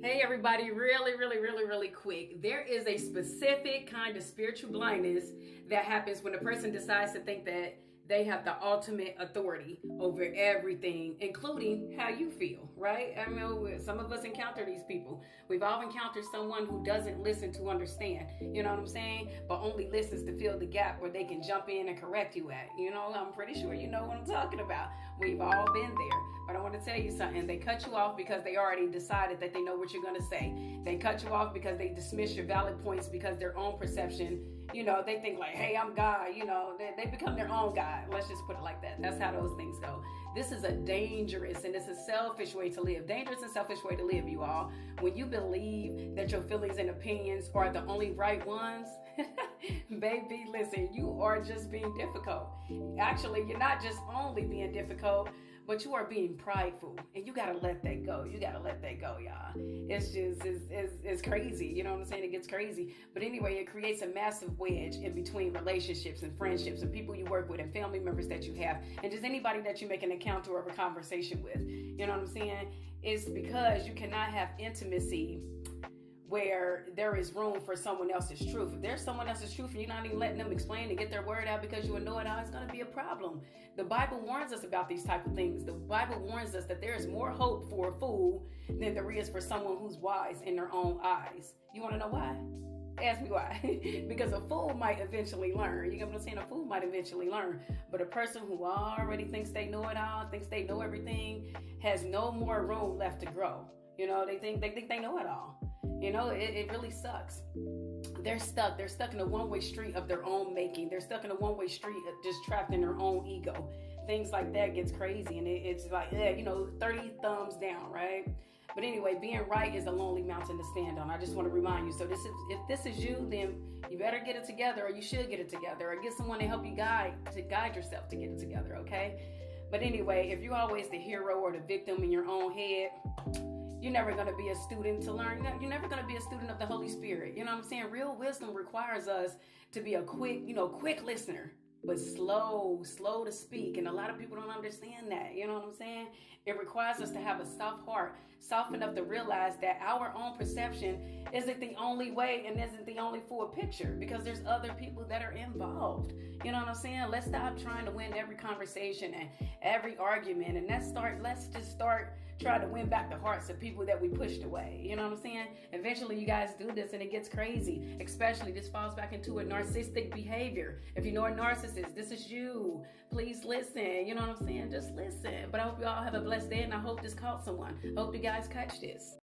Hey everybody, really quick. There is a specific kind of spiritual blindness that happens when a person decides to think that they have the ultimate authority over everything, including how you feel, right? I mean, some of us encounter these people. We've all encountered someone who doesn't listen to understand, you know what I'm saying? But only listens to fill the gap where they can jump in and correct you at. You know, I'm pretty sure you know what I'm talking about. We've all been there. But I want to tell you something. They cut you off because they already decided that they know what you're going to say. They cut you off because they dismiss your valid points because their own perception, you know, they think like, hey, I'm God, you know, they become their own God. Let's just put it like that. That's how those things go. This is a dangerous and it's a selfish way to live. Dangerous and selfish way to live, you all. When you believe that your feelings and opinions are the only right ones, baby, listen, you are just being difficult. Actually, you're not just only being difficult, but you are being prideful, and you gotta let that go. You gotta let that go, y'all. It's just, it's crazy. You know what I'm saying? It gets crazy. But anyway, it creates a massive wedge in between relationships and friendships and people you work with and family members that you have and just anybody that you make an encounter or a conversation with. You know what I'm saying? It's because you cannot have intimacy where there is room for someone else's truth. If there's someone else's truth and you're not even letting them explain and get their word out because you know it all, it's going to be a problem. The Bible warns us about these type of things. The Bible warns us that there is more hope for a fool than there is for someone who's wise in their own eyes. You want to know why? Ask me why. Because a fool might eventually learn. You get what I'm saying? A fool might eventually learn. But a person who already thinks they know it all, thinks they know everything, has no more room left to grow. You know, they think they know it all. You know, it really sucks. They're stuck. They're stuck in a one-way street of their own making. They're stuck in a one-way street just trapped in their own ego. Things like that gets crazy. And it's like, 30 thumbs down, right? But anyway, being right is a lonely mountain to stand on. I just want to remind you. So if this is you, then you better get it together, or you should get it together, or get someone to help you guide yourself to get it together, okay? But anyway, if you're always the hero or the victim in your own head, you're never going to be a student to learn. You're never going to be a student of the Holy Spirit. You know what I'm saying? Real wisdom requires us to be a quick listener, but slow to speak. And a lot of people don't understand that. You know what I'm saying? It requires us to have a soft heart, soft enough to realize that our own perception isn't the only way and isn't the only full picture, because there's other people that are involved. You know what I'm saying? Let's stop trying to win every conversation and every argument, and let's just start trying to win back the hearts of people that we pushed away. You know what I'm saying? Eventually you guys do this and it gets crazy. Especially this falls back into a narcissistic behavior. If you know a narcissist, this is you. Please listen. You know what I'm saying? Just listen. But I hope you all have a blessed day, and I hope this caught someone. I hope you guys catch this.